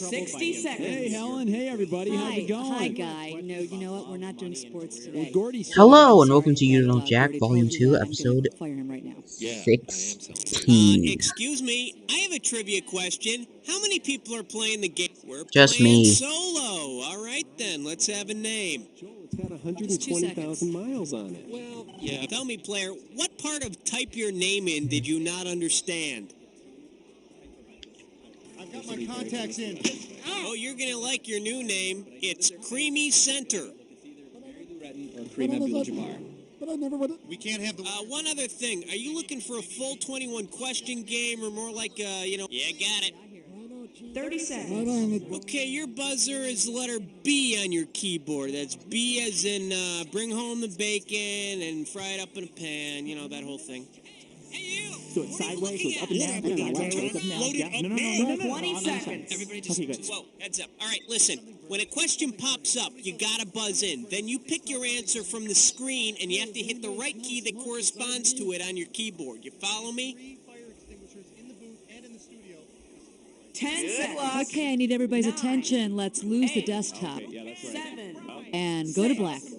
60 seconds. Hey, Helen. Hey, everybody. How's it going? Hi, Guy. No, you know what? We're not doing sports today. Hello, and welcome to Untitled Chapter, Volume 2, Episode Fire him right now. 16. Excuse me, I have a trivia question. How many people are playing the game? We're Just playing me. solo. All right, then. Let's have a name. Joel, it's got 120,000 miles on it. Well, yeah. Tell me, player, what part of type your name in did you not understand? I've got my contacts in. Oh, you're going to like your new name. It's Creamy Center. We can't have the... One other thing. Are you looking for a full 21 question game or more like, Yeah, got it. 30 seconds. Okay, your buzzer is the letter B on your keyboard. That's B as in bring home the bacon and fry it up in a pan. You know, that whole thing. Hey, you! So it's sideways, so it's up and down, it's up and down. No. 20 seconds. Everybody just, whoa, heads up. All right, listen. When a question pops up, you gotta buzz in. Then you pick your answer from the screen, and you have to hit the right key that corresponds to it on your keyboard. You follow me? 10 seconds. Okay, I need everybody's attention. Let's lose the desktop. 7. And go to black. 5.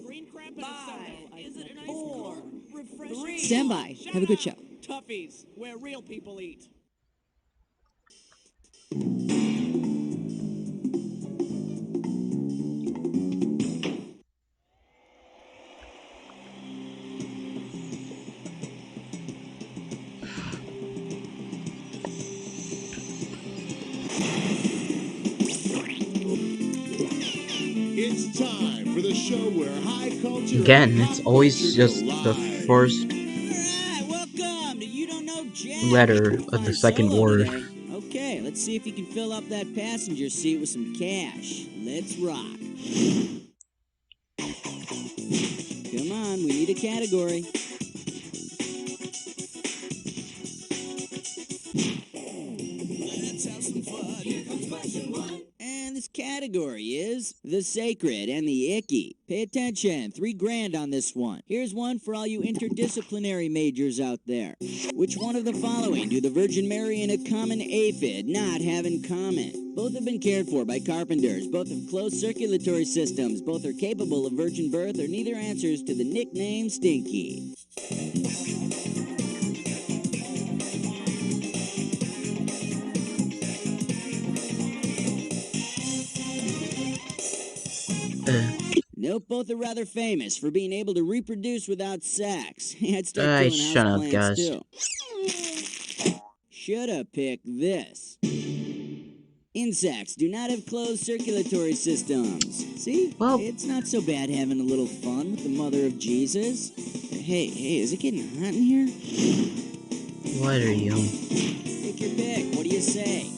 4. 3. Stand by. Have a good show. Toughies, where real people eat. It's time for the show where high culture... Again, it's always just the first Welcome to You Don't Know Jack. letter of the second word. Okay, let's see if you can fill up that passenger seat with some cash. Let's rock. Come on, we need a category. Let's have some fun. Here comes question 1. And this category is the sacred and the icky. Pay attention, $3,000 on this one. Here's one for all you interdisciplinary majors out there. Which one of the following do the Virgin Mary and a common aphid not have in common? Both have been cared for by carpenters. Both have closed circulatory systems. Both are capable of virgin birth, or neither answers to the nickname Stinky. Nope, both are rather famous for being able to reproduce without sex. I'd start killing shut up, houseplants guys. too. Shoulda picked this. Insects do not have closed circulatory systems. See? Well- It's not so bad having a little fun with the mother of Jesus. Hey, is it getting hot in here? What are you? Take your pick. What do you say?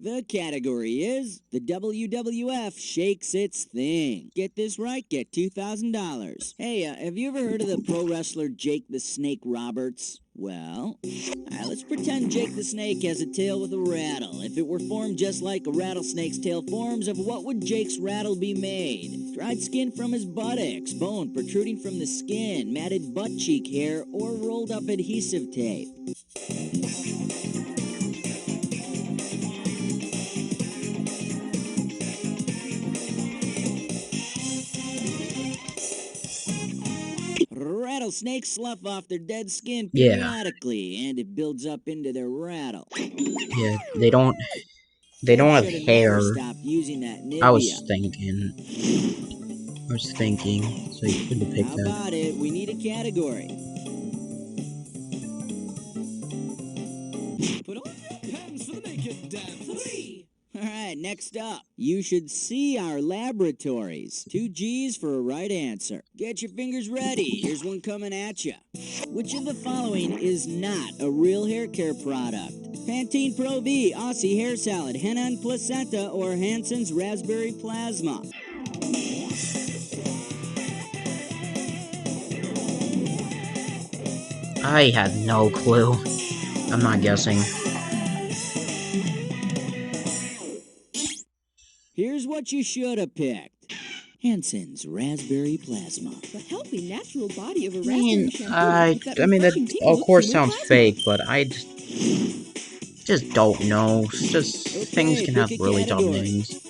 The category is the WWF shakes its thing. Get this right, get $2,000. Hey, have you ever heard of the pro wrestler Jake the Snake Roberts? Well, let's pretend Jake the Snake has a tail with a rattle. If it were formed just like a rattlesnake's tail forms, of what would Jake's rattle be made? Dried skin from his buttocks, bone protruding from the skin, matted butt cheek hair, or rolled up adhesive tape? Rattlesnakes slough off their dead skin Yeah. periodically, and it builds up into their rattle. Yeah, they don't have Should've hair. never stopped using that nibia. I was thinking, so you couldn't have picked How that. about it? We need a category. Put on your pens for the naked dance. 3. All right, next up. You should see our laboratories. 2 G's for a right answer. Get your fingers ready. Here's one coming at you. Which of the following is not a real hair care product? Pantene Pro V, Aussie Hair Salad, Henna and Placenta, or Hansen's Raspberry Plasma? I had no clue. I'm not guessing. Here's what you should have picked. Hansen's Raspberry Plasma. The healthy, natural body of a I mean, raspberry shampoo. I mean, that of course sounds fake, but I just don't know. It's just things can have pick a really dumb category. names.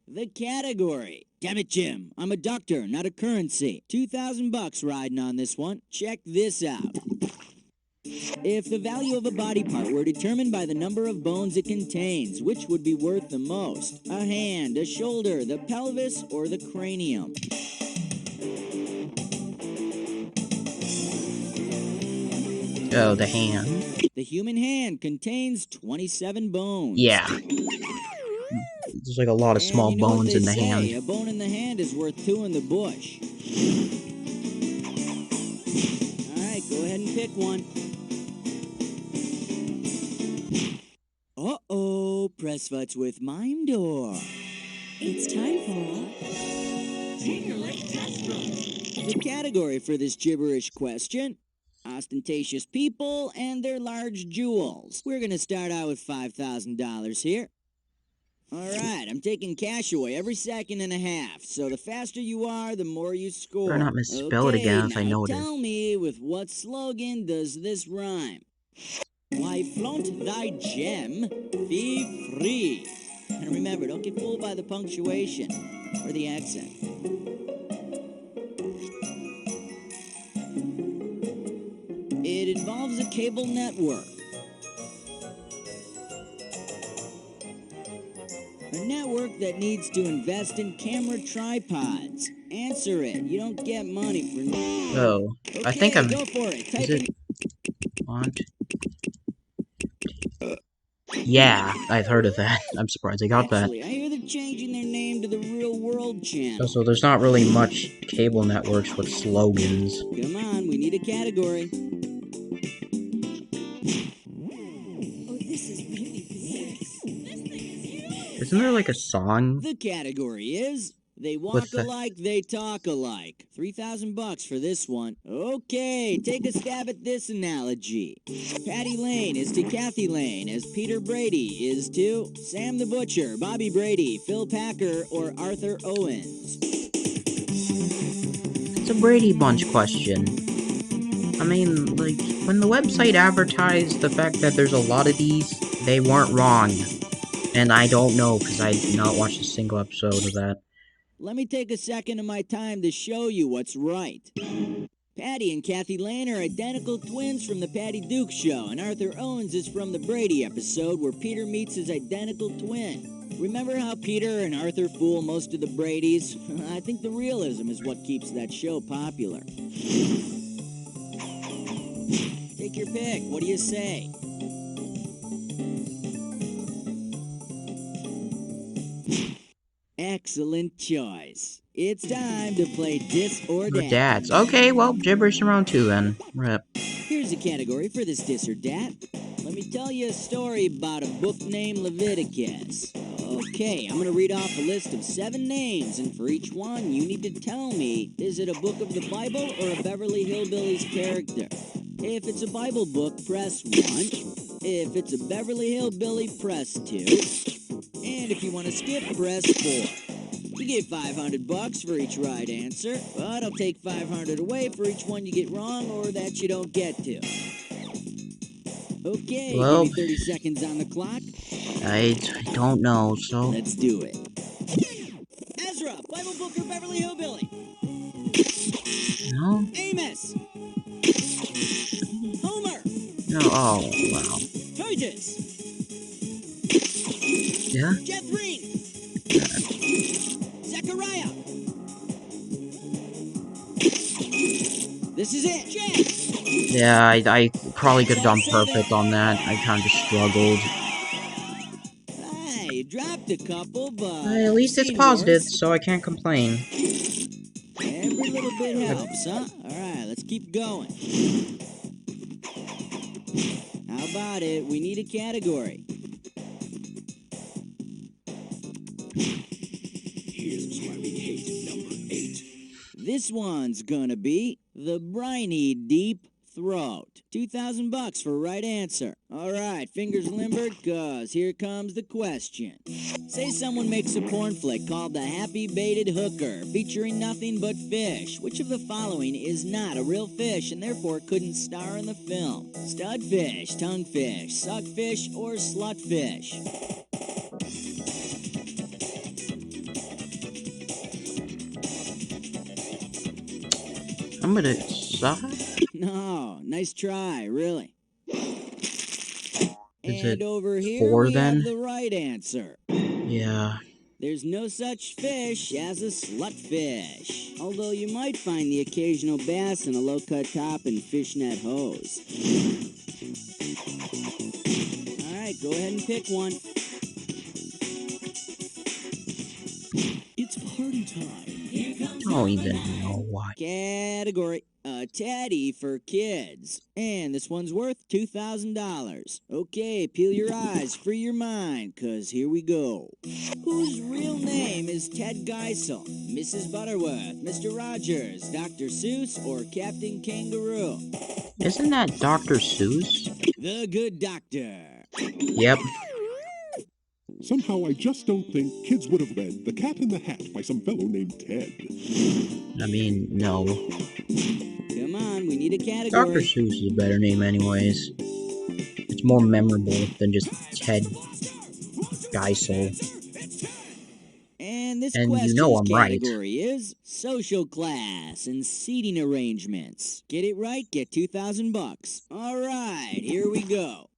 The category. Damn it, Jim. I'm a doctor, not a currency. $2,000 riding on this one. Check this out. If the value of a body part were determined by the number of bones it contains, which would be worth the most? A hand, a shoulder, the pelvis, or the cranium? Oh, the hand. The human hand contains 27 bones. Yeah. There's like a lot of And small you know what bones they in the say, hand. a bone in the hand is worth two in the bush. Alright, go ahead and pick one. Uh-oh, press futs with Mime Door. It's time for The category for this gibberish question: ostentatious people and their large jewels. We're gonna start out with $5,000 here. Alright, I'm taking cash away every second and a half, so the faster you are, the more you score. Better not misspell it again if I know it is. Tell me, with what slogan does this rhyme? Why flaunt thy gem, be free. And remember, don't get fooled by the punctuation or the accent. It involves a cable network. A network that needs to invest in camera tripods. Answer it. You don't get money for... Oh, I think Okay, I'm... go for it. Type Is in... it... Want? Yeah, I've heard of that. I'm surprised I got that. Actually, I hear they're changing their name to the Real World Channel. So there's not really much cable networks with slogans. Come on, we need a category. Oh, this is really big. Isn't there like a song? The category is... They walk What's that? alike, they talk alike. $3,000 for this one. Okay, take a stab at this analogy. Patty Lane is to Kathy Lane as Peter Brady is to Sam the Butcher, Bobby Brady, Phil Packer, or Arthur Owens. It's a Brady Bunch question. I mean, like, when the website advertised the fact that there's a lot of these, they weren't wrong. And I don't know, because I did not watch a single episode of that. Let me take a second of my time to show you what's right. Patty and Kathy Lane are identical twins from the Patty Duke Show, and Arthur Owens is from the Brady episode where Peter meets his identical twin. Remember how Peter and Arthur fool most of the Bradys? I think the realism is what keeps that show popular. Take your pick. What do you say? Excellent choice. It's time to play Dis or Dat. Dads. Okay, well, gibberish in round 2 then. Rip. Here's a category for this Dis or Dat. Let me tell you a story about a book named Leviticus. Okay, I'm going to read off a list of 7 names, and for each one, you need to tell me, is it a book of the Bible or a Beverly Hillbillies character? If it's a Bible book, press 1. If it's a Beverly Hillbilly, press 2. And if you want to skip, press 4. You get $500 for each right answer, but I'll take $500 away for each one you get wrong or that you don't get to. Okay, Well, give me 30 seconds on the clock. I don't know, so... Let's do it. Ezra, Bible book or Beverly Hillbilly? No? Amos. Homer. No, oh, wow. Burgess. Yeah? Jethrin. Zechariah. This is it. Jack. Yeah, I probably could have done perfect on that. I kind of just struggled. You dropped a couple, but... At least it's seen positive, worse. so I can't complain. Every little bit helps, huh? Alright, let's keep going. How about it? We need a category. Here's why we hate number 8. This one's gonna be the briny deep throat. 2,000 bucks for right answer. All right, fingers limbered, cause here comes the question. Say someone makes a porn flick called The Happy Baited Hooker, featuring nothing but fish. Which of the following is not a real fish and therefore couldn't star in the film? Studfish, tonguefish, suckfish, or slutfish? I'm gonna suck. No, nice try, really. Is And it over here 4 we then? have the right answer. Yeah. There's no such fish as a slutfish, although you might find the occasional bass in a low-cut top and fishnet hose. All right, go ahead and pick one. It's party time. I don't even know why. Category, a teddy for kids. And this one's worth $2,000. Okay, peel your eyes, free your mind, cause here we go. Whose real name is Ted Geisel? Mrs. Butterworth, Mr. Rogers, Dr. Seuss, or Captain Kangaroo? Isn't that Dr. Seuss? The Good Doctor. Yep. Somehow I just don't think kids would have read The Cat in the Hat by some fellow named Ted. I mean, no. Come on, we need a category. Dr. Seuss is a better name anyways. It's more memorable than just Ted Geisel. And this And you question's know I'm right. category is social class and seating arrangements. Get it right, get 2,000 bucks. All right, here we go.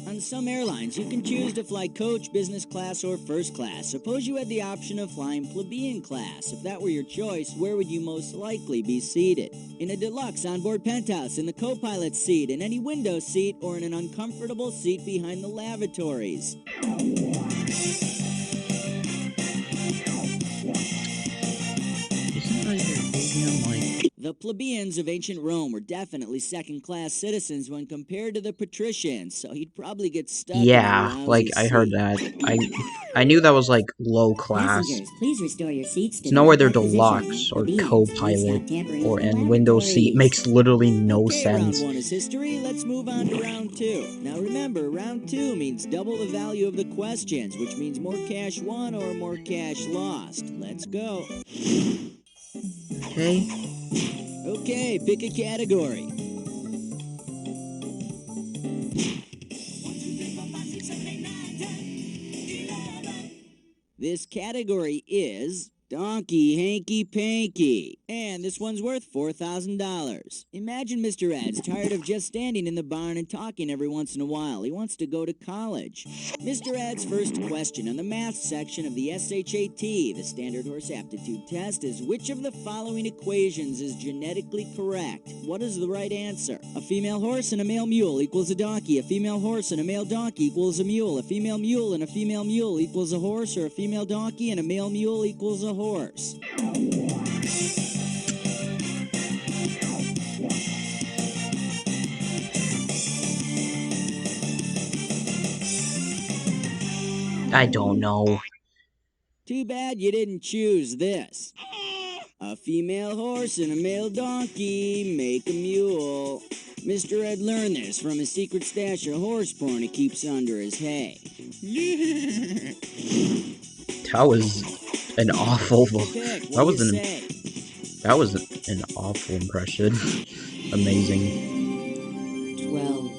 On some airlines, you can choose to fly coach, business class, or first class. Suppose you had the option of flying plebeian class. If that were your choice, where would you most likely be seated? In a deluxe onboard penthouse, in the co-pilot's seat, in any window seat, or in an uncomfortable seat behind the lavatories? Isn't that like... The plebeians of ancient Rome were definitely second-class citizens when compared to the patricians, so you'd probably get stuck in a Yeah, lousy like, I heard seat. that. I knew that was, like, low class. Passengers, please restore your seats to It's nowhere they're the default position. deluxe, or Plebeians, please co-pilot, stop tampering or with the and window seat. lavatories. Makes literally no Okay, sense. round one is history. Let's move on to round two. Now remember, round two means double the value of the questions, which means more cash won or more cash lost. Let's go. Okay. Okay, pick a category. This category is Donkey Hanky Panky. And this one's worth $4,000. Imagine Mr. Ed's tired of just standing in the barn and talking every once in a while. He wants to go to college. Mr. Ed's first question on the math section of the SHAT, the Standard Horse Aptitude Test, is which of the following equations is genetically correct? What is the right answer? A female horse and a male mule equals a donkey. A female horse and a male donkey equals a mule. A female mule and a female mule equals a horse, or a female donkey and a male mule equals a horse. I don't know. Too bad you didn't choose this. A female horse and a male donkey make a mule. Mr. Ed learned this from his secret stash of horse porn he keeps under his hay. That was an awful... Pick, That what was do you an... say? That was an awful impression. Amazing. 12.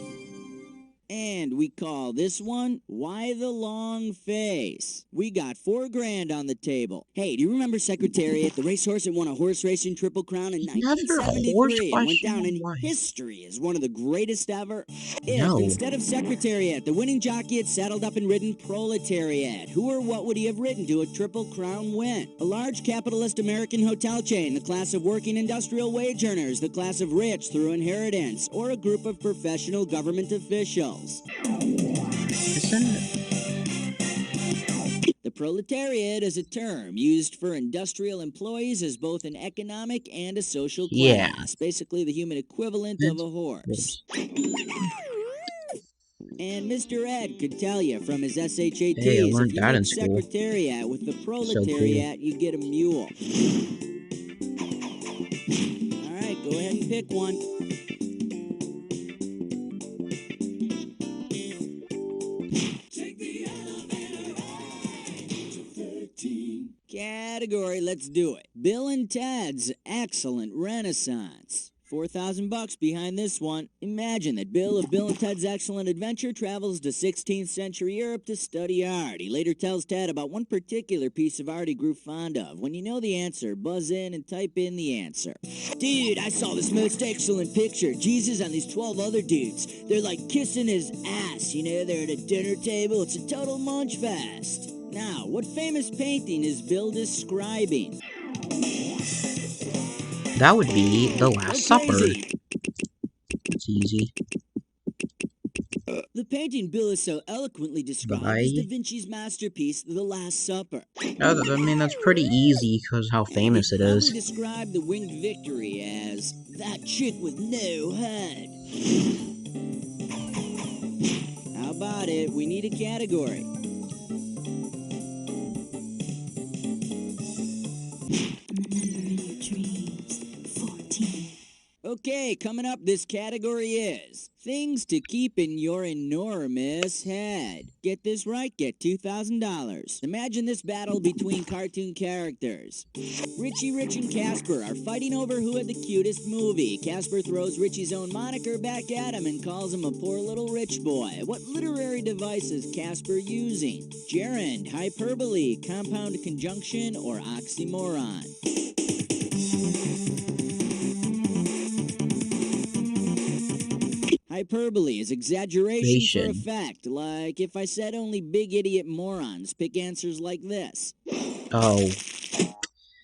And we call this one, Why the Long Face? We got $4,000 on the table. Hey, do you remember Secretariat, the racehorse that won a horse racing Triple Crown in Another horse 1973 and went question? down in Why? history as one of the greatest ever? If, No. instead of Secretariat, the winning jockey had saddled up and ridden Proletariat, who or what would he have ridden to a Triple Crown win? A large capitalist American hotel chain, the class of working industrial wage earners, the class of rich through inheritance, or a group of professional government officials? Isn't The proletariat is a term used for industrial employees as both an economic and a social class. Yeah. Basically the human equivalent of a horse. And Mr. Ed could tell you from his SHATs, Hey, I learned if you that in mix school. Secretariat with the proletariat, you get a mule. All right, go ahead and pick one. category, let's do it. Bill and Ted's Excellent Renaissance. $4,000 behind this one. Imagine that Bill of Bill and Ted's Excellent Adventure travels to 16th century Europe to study art. He later tells Ted about one particular piece of art he grew fond of. When you know the answer, buzz in and type in the answer. Dude, I saw this most excellent picture. Jesus and these 12 other dudes. They're like kissing his ass, you know, they're at a dinner table. It's a total munch fest. Now, what famous painting is Bill describing? That would be The Last Supper. Crazy. It's easy. The painting Bill is so eloquently described Bye. is Da Vinci's masterpiece, The Last Supper. I mean, that's pretty easy because how famous it Probably is. described the winged victory as that chick with no head. How about it? We need a category. Remember in your dreams. 14. Okay, coming up, this category is things to keep in your enormous head. Get this right, get $2,000. Imagine this battle between cartoon characters. Richie Rich and Casper are fighting over who had the cutest movie. Casper throws Richie's own moniker back at him and calls him a poor little rich boy. What literary device is Casper using? Gerund, hyperbole, compound conjunction, or oxymoron? Hyperbole is exaggeration for effect. Like if I said only big idiot morons pick answers like this. Oh.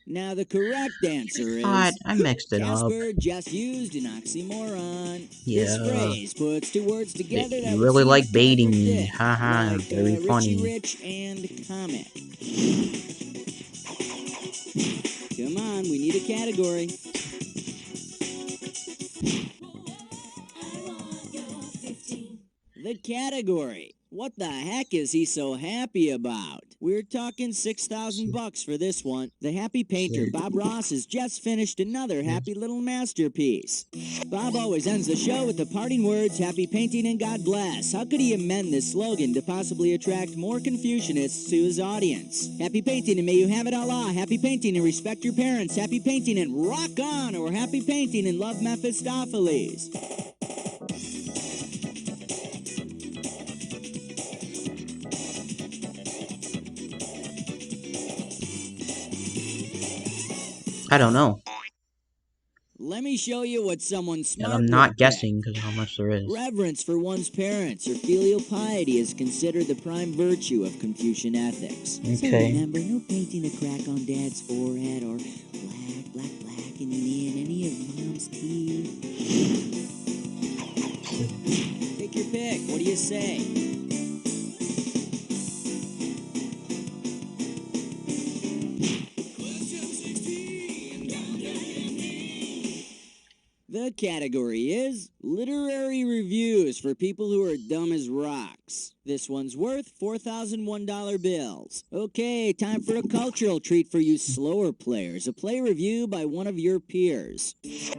Now the correct answer is God, I mixed it up. Casper just used an oxymoron. Yeah. This phrase puts two words together that You would really seem like to baiting me. contradict, Haha, like, very funny. Richie Rich and comic. Come on, we need a category. The category. What the heck is he so happy about? We're talking $6,000 for this one. The happy painter Bob Ross has just finished another happy little masterpiece. Bob always ends the show with the parting words, happy painting and God bless. How could he amend this slogan to possibly attract more Confucianists to his audience? Happy painting and may you have it Allah. Happy painting and respect your parents. Happy painting and rock on, or happy painting and love Mephistopheles. I don't know. Let me show you what someone smart And I'm would not pick. guessing because how much there is. Reverence for one's parents or filial piety is considered the prime virtue of Confucian ethics. So Okay. remember, no painting a crack on Dad's forehead or blackening in any of Mom's teeth. Take your pick. What do you say? The category is literary reviews for people who are dumb as rocks. This one's worth $4,001 bills. Okay, time for a cultural treat for you slower players. A play review by one of your peers.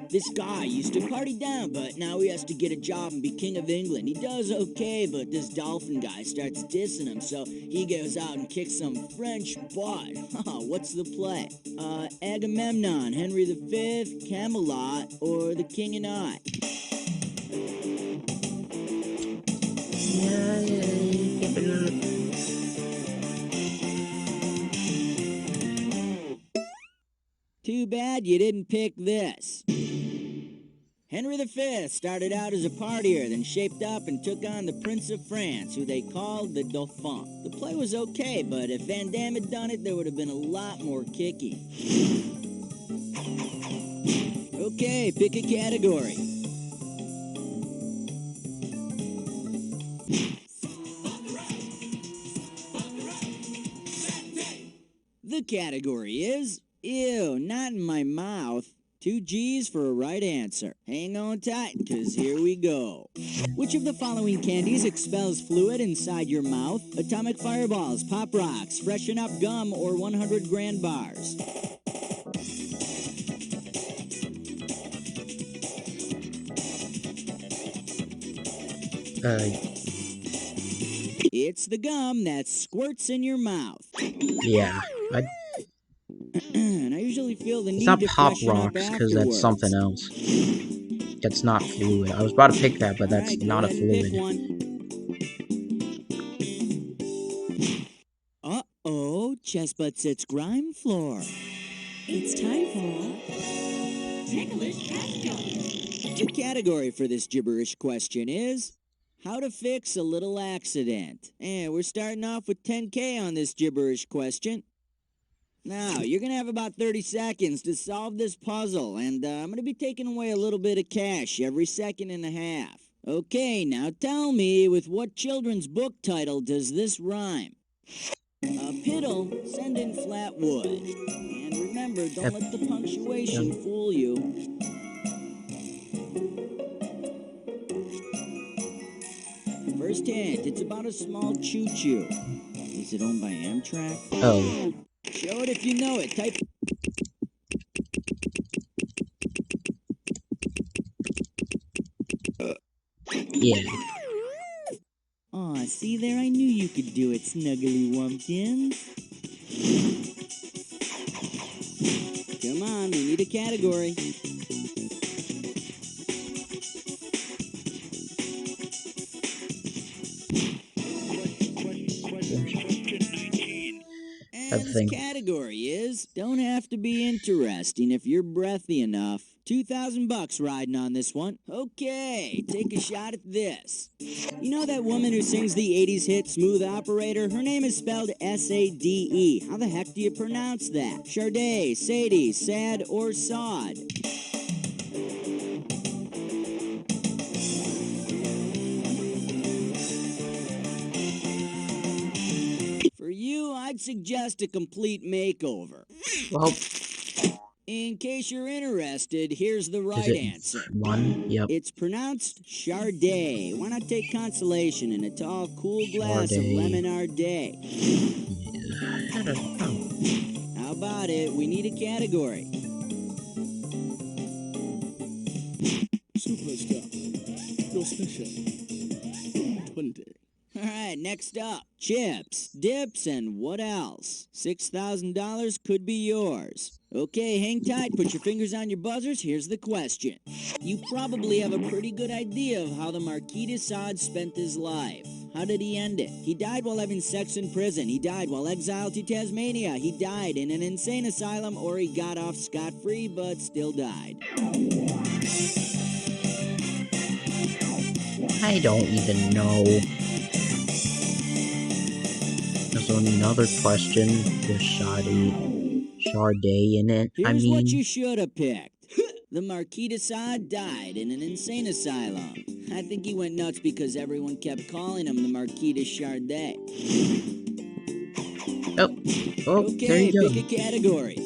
This guy used to party down, but now he has to get a job and be king of England. He does okay, but this dolphin guy starts dissing him, so he goes out and kicks some French butt. What's the play? Agamemnon, Henry V, Camelot, or The King and I? Too bad you didn't pick this. Henry V started out as a partier, then shaped up and took on the Prince of France, who they called the Dauphin. The play was okay, but if Van Damme had done it, there would have been a lot more kicking. Okay, pick a category. The category is, ew, not in my mouth. 2 G's for a right answer. Hang on tight, because here we go. Which of the following candies expels fluid inside your mouth? Atomic Fireballs, Pop Rocks, Freshen Up Gum, or 100 Grand Bars? It's the gum that squirts in your mouth. Yeah. And I usually feel the It's need not to pop freshen up rocks, because afterwards. that's something else. That's not fluid. I was about to pick that, but that's Alright, go not a ahead and pick fluid. one. Uh-oh, Chestbud sits grime floor. It's time for Ticklish Accident. The category for this gibberish question is how to fix a little accident. And we're starting off with 10K on this gibberish question. Now, you're going to have about 30 seconds to solve this puzzle, and I'm going to be taking away a little bit of cash every second and a half. Okay, now tell me, with what children's book title does this rhyme? Piddle, send in flat wood. And remember, don't let the punctuation fool you. First hint, it's about a small choo-choo. Is it owned by Amtrak? Oh. Show it if you know it. Type. Yeah. Aw, see there? I knew you could do it, Snuggly Wumpkins. Come on, we need a category. And this category is don't have to be interesting if you're breathy enough. $2,000 riding on this one. Okay, take a shot at this. You know that woman who sings the 80s hit Smooth Operator? Her name is spelled S-A-D-E. How the heck do you pronounce that? Sade, Sadie, Sad, or Sod? For you, I'd suggest a complete makeover. Well, in case you're interested, here's the right answer. One? Yep. It's pronounced Chardé. Why not take consolation in a tall, cool glass of Chardé. lemonade? I don't know. How about it? We need a category. Super stuff. No special. 20. All right, next up. Chips, dips, and what else? $6,000 could be yours. Okay, hang tight, put your fingers on your buzzers, here's the question. You probably have a pretty good idea of how the Marquis De Sade spent his life. How did he end it? He died while having sex in prison. He died while exiled to Tasmania. He died in an insane asylum, or he got off scot-free but still died. I don't even know. There's another question. There's Chardé in it. Here's what you should have picked. The Marquis De Sade died in an insane asylum. I think he went nuts because everyone kept calling him the Marquis de Sade. Oh, Okay, there you go. pick a category.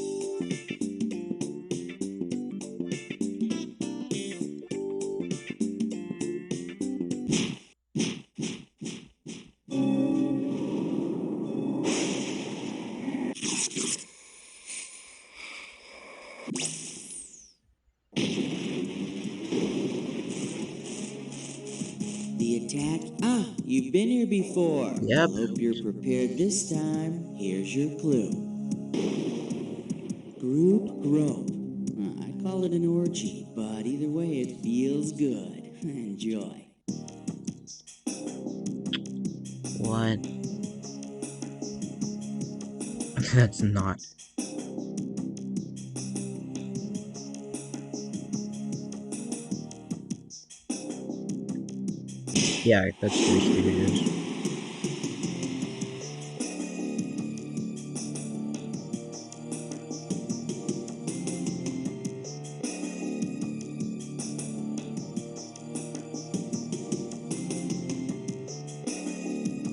The attack? Ah, you've been here before. Yep. Hope you're prepared this time. Here's your clue. Group grope. I call it an orgy, but either way it feels good. Enjoy. What? That's not. Yeah, that's Three Stooges.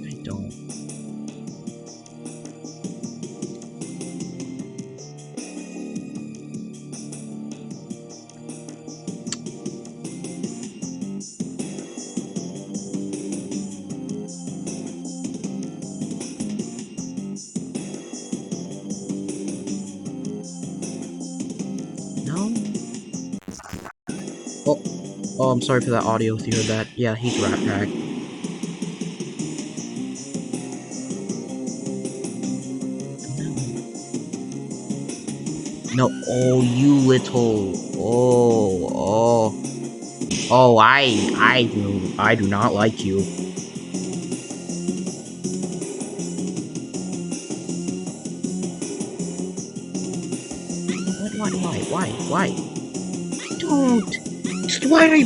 I don't. No? Oh, I'm sorry for that audio if you heard that. Yeah, he's Rat Pack. No, oh, you little, oh, I do not like you. Why? Don't. Why do I?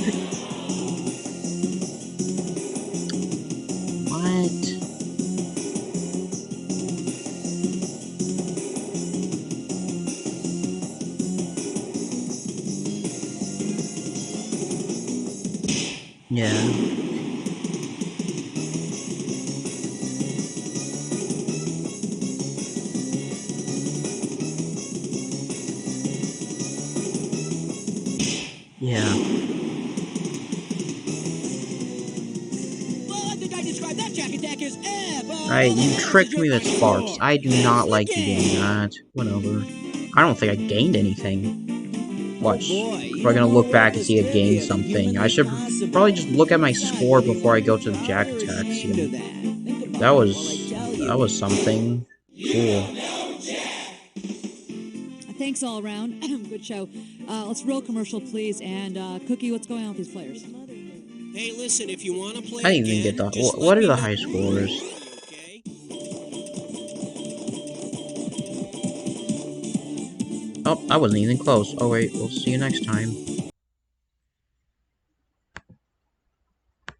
What? Yeah. Yeah. Well, I think I described that jack attack as Right, you tricked me with sparks. I do not like you doing that. Whatever. I don't think I gained anything. Watch. We're gonna look back and see I gained something. I should probably just look at my score before I go to the jack attacks. That was something. Cool. Thanks all around. Good show. Let's roll commercial, please. And Cookie, what's going on with these players? Hey, listen, if you want to play I didn't even get the. What are the high scores? Okay? Oh, I wasn't even close. Oh wait, we'll see you next time.